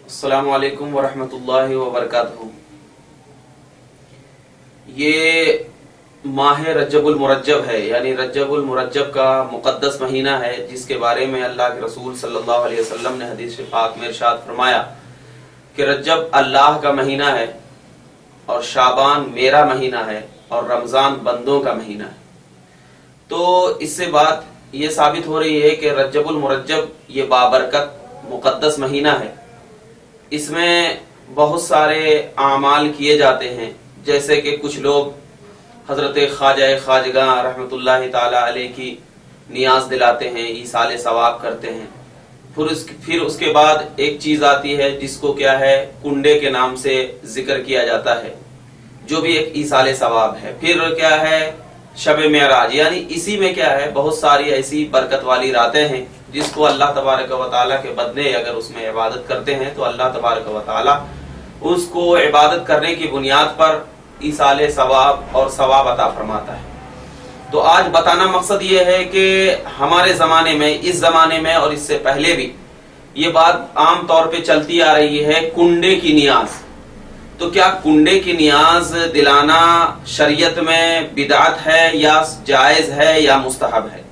अस्सलामु अलैकुम वरहमतुल्लाहि वबरकातुहू। ये माह रजबुल मुरज्जब है, यानी रजबुल मुरज्जब का मुक़द्दस महीना है, जिसके बारे में अल्लाह के रसूल सल्लल्लाहु अलैहि वसल्लम ने हदीस पाक में इरशाद फरमाया कि रजब अल्लाह का महीना है और शाबान मेरा महीना है और रमज़ान बंदों का महीना है। तो इससे बात ये साबित हो रही है कि रजबुल मुरज्जब ये बाबरकत मुक़द्दस महीना है। इसमें बहुत सारे आमाल किए जाते हैं, जैसे कि कुछ लोग हजरत ख्वाजा खाजगा रहमतुल्लाहि ताला अलैह की नियाज दिलाते हैं, ईसाले सवाब करते हैं। फिर उसके बाद एक चीज आती है जिसको क्या है, कुंडे के नाम से जिक्र किया जाता है, जो भी एक ईसाले सवाब है। फिर क्या है, शब मेराज, यानी इसी में क्या है, बहुत सारी ऐसी बरकत वाली रातें हैं जिसको अल्लाह तबारक व तआला के बंदे अगर उसमें इबादत करते हैं तो अल्लाह तबारक व तआला उसको इबादत करने की बुनियाद पर ईसाले सवाब और सवाब अता फरमाता है। तो आज बताना मकसद ये है कि हमारे जमाने में, इस जमाने में और इससे पहले भी ये बात आम तौर पे चलती आ रही है, कुंडे की नियाज। तो क्या कुंडे की नियाज दिलाना शरीयत में बिदअत है या जायज है या मुस्तहब है?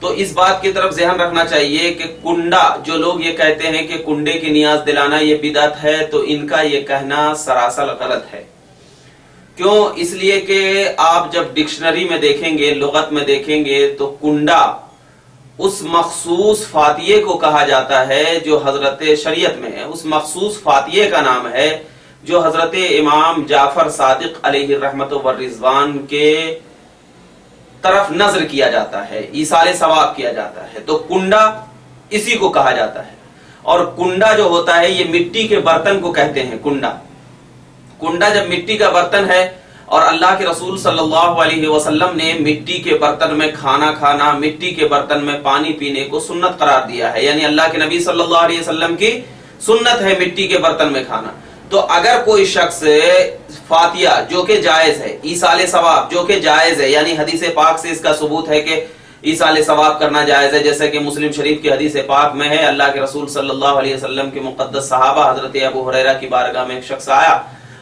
तो इस बात की तरफ ध्यान रखना चाहिए कि कुंडा, जो लोग ये कहते हैं कि कुंडे की नियाज दिलाना ये बिदअत है, तो इनका ये कहना सरासर गलत है। क्यों? इसलिए कि आप जब डिक्शनरी में देखेंगे, लुगत में देखेंगे, तो कुंडा उस मखसूस फातिये को कहा जाता है जो हजरत शरीयत में है। उस मखसूस फातिये का नाम है जो हजरत इमाम जाफर सादिक अलैहि रहमत व रिजवान के तरफ नजर किया जाता है, ईसाले सवाब किया जाता है। तो कुंडा इसी को कहा जाता है। और कुंडा जो होता है, ये मिट्टी के बर्तन को कहते हैं कुंडा। कुंडा जब मिट्टी का बर्तन है, और अल्लाह के रसूल सल्लल्लाहु अलैहि वसल्लम ने मिट्टी के बर्तन में खाना खाना, मिट्टी के बर्तन में पानी पीने को सुन्नत करार दिया है, यानी अल्लाह के नबी सल्लल्लाहु अलैहि वसल्लम की सुन्नत है मिट्टी के बर्तन में खाना। तो अगर कोई शख्स फातिया जो कि जायज है, ईसाले सवाब जो कि जायज है, यानी हदीस पाक से इसका सबूत है कि ईसाले सवाब करना जायज है, जैसे कि मुस्लिम शरीफ की हदीस पाक में है, अल्लाह के रसूल सल्लल्लाहु अलैहि वसल्लम के मुक़द्दस सहाबा हजरत अबू हुरैरा की बारगाह में एक शख्स आया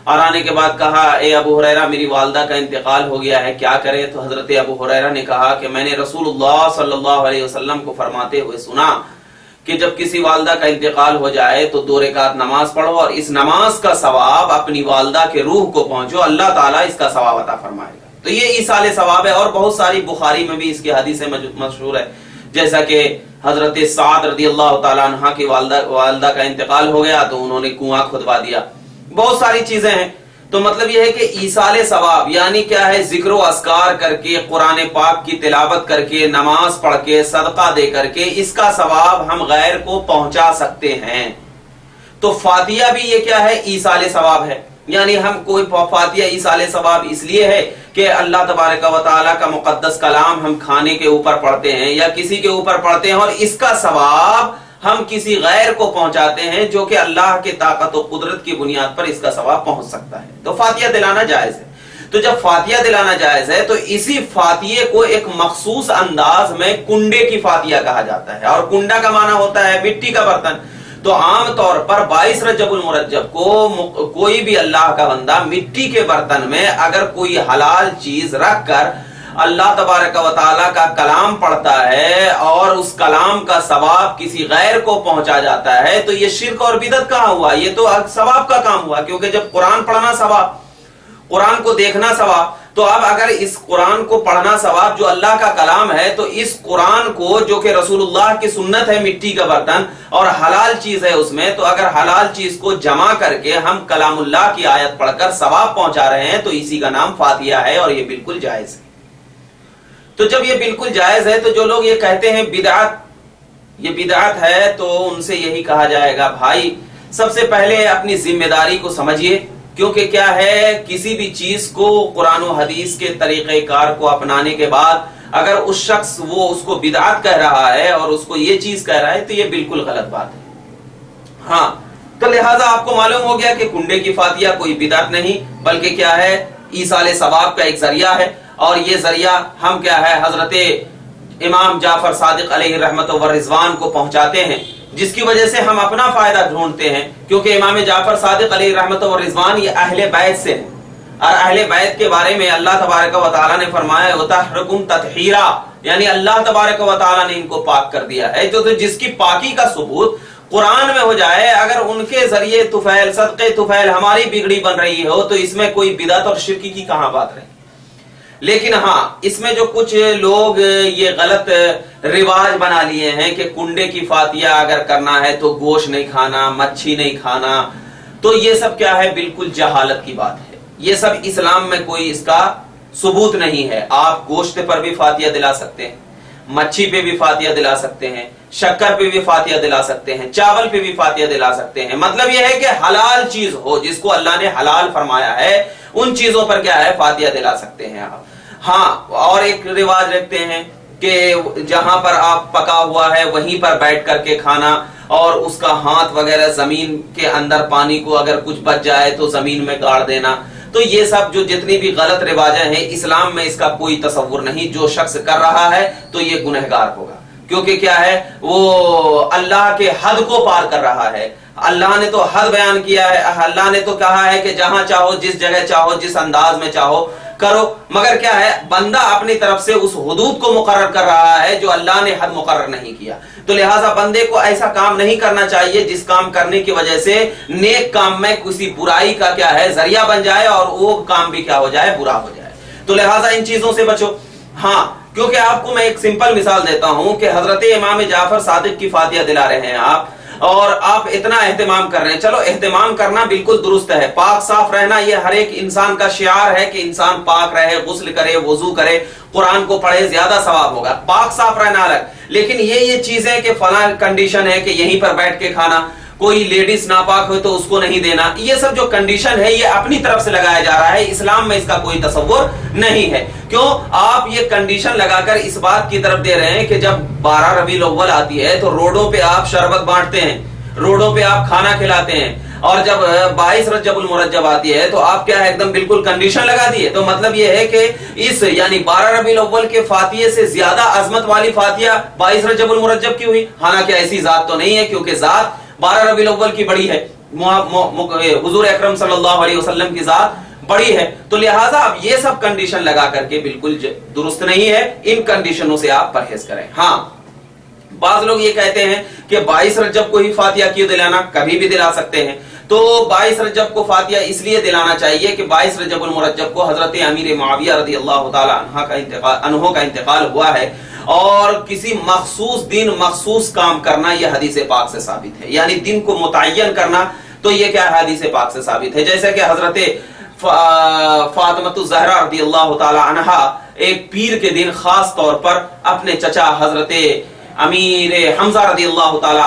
और आने के बाद कहा, ए अबू हुरैरा, मेरी वालदा का इंतकाल हो गया है, क्या करे? तो हजरत अबू हुरैरा ने कहा कि मैंने रसूलुल्लाह सल्लल्लाहु अलैहि वसल्लम को फरमाते हुए सुना कि जब किसी वालदा का इंतकाल हो जाए तो 2 रकात नमाज पढ़ो और इस नमाज का सवाब अपनी वालदा के रूह को पहुंचो, अल्लाह ताला इसका सवाब अता फरमाएगा। तो ये ईसाले सवाब है। और बहुत सारी बुखारी में भी इसकी हदीसें मशहूर है, जैसा कि हजरत साद रदियल्लाहु ताला अन्हा की वालदा का इंतकाल हो गया तो उन्होंने कुआं खुदवा दिया। बहुत सारी चीजें हैं। तो मतलब यह है कि ईसाले सवाब यानी क्या है, जिक्र व अस्कार करके, कुरान पाक की तिलावत करके, नमाज पढ़ के, सदका दे करके, इसका सवाब हम गैर को पहुंचा सकते हैं। तो फातिया भी ये क्या है, ईसाले सवाब है। यानी हम कोई फातिया ईसाले सवाब इसलिए है कि अल्लाह तबारक व तआला का मुक़द्दस कलाम हम खाने के ऊपर पढ़ते हैं या किसी के ऊपर पढ़ते हैं, और इसका सवाब हम किसी गैर को पहुंचाते हैं जो कि अल्लाह के ताकत और कुदरत की बुनियाद पर इसका सवाब पहुंच सकता है। तो फातिया दिलाना जायज है। तो जब फातिया दिलाना जायज है तो इसी फातिये को एक मखसूस अंदाज में कुंडे की फातिया कहा जाता है। और कुंडा का माना होता है मिट्टी का बर्तन। तो आम तौर पर 22 रजबुल मुरज्जब को कोई भी अल्लाह का बंदा मिट्टी के बर्तन में अगर कोई हलाल चीज रख कर अल्लाह तबारक व तआला का कलाम पढ़ता है और उस कलाम का सवाब किसी गैर को पहुंचा जाता है, तो ये शिर्क और बिदअत कहां हुआ? ये तो सवाब का काम हुआ। क्योंकि जब कुरान पढ़ना सवाब, कुरान को देखना सवाब, तो अब अगर इस कुरान को पढ़ना सवाब जो अल्लाह का कलाम है, तो इस कुरान को जो कि रसूलुल्लाह की सुन्नत है, मिट्टी का बर्तन और हलाल चीज है उसमें, तो अगर हलाल चीज को जमा करके हम कलामुल्लाह की आयत पढ़कर सवाब पहुंचा रहे हैं तो इसी का नाम फातिया है और ये बिल्कुल जायज है। तो जब ये बिल्कुल जायज है तो जो लोग ये कहते हैं बिदअत, ये बिदअत है, तो उनसे यही कहा जाएगा, भाई सबसे पहले अपनी जिम्मेदारी को समझिए। क्योंकि क्या है, किसी भी चीज को कुरान और हदीस के तरीक़ेकार को अपनाने के बाद अगर उस शख्स वो उसको बिदअत कह रहा है और उसको ये चीज कह रहा है तो ये बिल्कुल गलत बात है। हाँ, तो लिहाजा आपको मालूम हो गया कि कुंडे की फातिया कोई बिदअत नहीं बल्कि क्या है, ईसाले सवाब का एक जरिया है। और ये जरिया हम क्या है, हजरत इमाम जाफर सादिक अलैहि रहमत व रिजवान को पहुंचाते हैं, جس کی وجہ سے ہم اپنا فائدہ ڈھونڈتے ہیں، کیونکہ امام جعفر صادق علیہ رحمت و رضوان یہ اہل بیت سے ہیں، اور اہل بیت کے بارے میں اللہ تبارک و تعالیٰ نے فرمایا وَطَهِّرْكُمْ تَطْهِيرًا، یعنی اللہ تبارک و تعالیٰ نے ان کو پاک کر دیا ہے۔ تو جس کی پاکی کا ثبوت قرآن میں ہو جائے، اگر ان کے ذریعے طفیل صدقے طفیل ہماری بگڑی بن رہی ہو تو اس میں کوئی بدعت اور شرکی کی کہاں بات رہی۔ لیکن ہاں اس میں جو کچھ لوگ یہ غلط رواج بنا لیے ہیں کہ کنڈے کی فاتحہ اگر کرنا ہے تو گوشت نہیں کھانا، مچھی نہیں کھانا، تو یہ سب کیا ہے؟ بالکل جہالت کی بات ہے۔ یہ سب اسلام میں کوئی اس کا ثبوت نہیں ہے۔ آپ گوشت پر بھی فاتحہ دلا سکتے ہیں، مچھی پہ بھی فاتحہ دلا سکتے ہیں، شکر پہ بھی فاتحہ دلا سکتے ہیں، چاول پہ بھی فاتحہ دلا سکتے ہیں۔ مطلب یہ ہے کہ حلال چیز ہو، جس کو اللہ نے حلال فرمایا ہے، ان چیزوں پر کیا ہے؟ فاتحہ دلا سکتے ہیں آپ۔ ہاں، اور ایک رواج رکھتے ہیں کہ جہاں پر آپ پکا ہوا ہے وہیں پر بیٹھ کر کے کھانا، اور اس کا ہاتھ وغیرہ زمین کے اندر پانی کو اگر کچھ بچ جائے تو زمین میں گاڑ دینا۔ تو یہ سب جو جتنی بھی غلط رواجیں ہیں، اسلام میں اس کا کوئی تصور نہیں۔ جو شخص کر رہا ہے تو یہ گنہگار ہوگا، کیونکہ کیا ہے؟ وہ اللہ کے حد کو پار کر رہا ہے۔ اللہ نے تو حد بیان کیا ہے، اللہ نے تو کہا ہے کہ جہاں چاہو، جس جگہ چاہو، جس انداز میں چاہو کرو، مگر کیا ہے؟ بندہ اپنی طرف سے اس حدود کو مقرر کر رہا ہے جو اللہ نے حد مقرر نہیں کیا۔ تو لہٰذا بندے کو ایسا کام نہیں کرنا چاہیے جس کام کرنے کی وجہ سے نیک کام میں کسی برائی کا کیا ہے؟ ذریعہ بن جائے، اور وہ کام بھی کیا ہو جائے؟ برا ہو جائے۔ تو لہٰذا ان چیزوں سے بچو۔ ہاں، کیونکہ آپ کو میں ایک سمپل مثال دیتا ہوں کہ حضرت امام جعفر صادق کی فاتحہ دلا رہے ہیں آپ، اور آپ اتنا اہتمام کر رہے ہیں۔ چلو، اہتمام کرنا بالکل درست ہے، پاک صاف رہنا یہ ہر ایک انسان کا شعار ہے کہ انسان پاک رہے، غسل کرے، وضو کرے، قرآن کو پڑھے، زیادہ ثواب ہوگا۔ پاک صاف رہنا الگ، لیکن یہ چیزیں کہ فلاں کنڈیشن ہے کہ یہیں پر بیٹھ کے کھانا، کوئی لیڈیز ناپاک ہو تو اس کو نہیں دینا، یہ سب جو کنڈیشن ہے یہ اپنی طرف سے لگایا جا رہا ہے۔ اسلام میں اس کا کوئی تصور نہیں ہے۔ کیوں آپ یہ کنڈیشن لگا کر اس بات کی طرف دے رہے ہیں کہ جب 12 ربیع الاول آتی ہے تو روڈوں پہ آپ شربت بانٹتے ہیں، روڈوں پہ آپ کھانا کھلاتے ہیں، اور جب 22 رجب المرجب آتی ہے تو آپ کیا ہے؟ ایک دم بالکل کنڈیشن لگا دیے۔ تو مطلب یہ ہے کہ اس یعنی 12 ربیع الاول کے فاتحے سے زیادہ عظمت والی فاتحہ 22 رجب المرجب کی ہوئی، حالانکہ ایسی ذات تو نہیں ہے، کیونکہ ذات 12 ربیع الاول کی بڑی ہے، حضور اکرم صلی اللہ علیہ وسلم کی ذات بڑی ہے۔ تو لہٰذا اب یہ سب کنڈیشن لگا کر کے بالکل درست نہیں ہے، ان کنڈیشنوں سے آپ پرہیز کریں۔ ہاں، بعض لوگ یہ کہتے ہیں کہ 22 رجب کو ہی فاتحہ کیوں دلانا؟ کبھی بھی دلا سکتے ہیں۔ تو 22 رجب کو فاتحہ اس لیے دلانا چاہیے کہ 22 رجب المرجب کو حضرت امیر معاویہ رضی اللہ تعالی عنہ کا انتقال ہوا ہے، اور کسی مخصوص دن مخصوص کام کرنا یہ حدیث پاک سے ثابت ہے، یعنی دن کو متعین کرنا تو یہ کیا ہے؟ حدیث پاک سے ثابت ہے۔ جیسے کہ حضرت فاطمہ الزہرا رضی اللہ تعالی عنہا ایک پیر کے دن خاص طور پر اپنے چچا حضرت امیر حمزہ رضی اللہ تعالی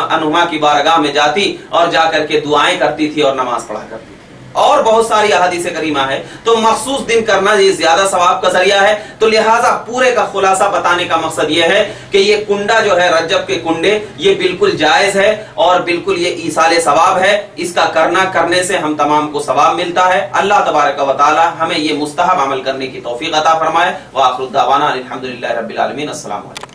عنہما کی بارگاہ میں جاتی اور جا کر کے دعائیں کرتی تھی اور نماز پڑھا کرتی تھی، اور بہت ساری احادیث کریمہ ہے۔ تو مخصوص دن کرنا یہ زیادہ ثواب کا ذریعہ ہے۔ تو لہٰذا پورے کا خلاصہ بتانے کا مقصد یہ ہے کہ یہ کنڈا جو ہے، رجب کے کنڈے، یہ بالکل جائز ہے اور بالکل یہ ایصال ثواب ہے۔ اس کا کرنے سے ہم تمام کو ثواب ملتا ہے۔ اللہ تبارک و تعالی ہمیں یہ مستحب عمل کرنے کی توفیق عطا فرمائے۔ وآخر دعوانا الحمدللہ رب العالمین۔ السلام علیکم۔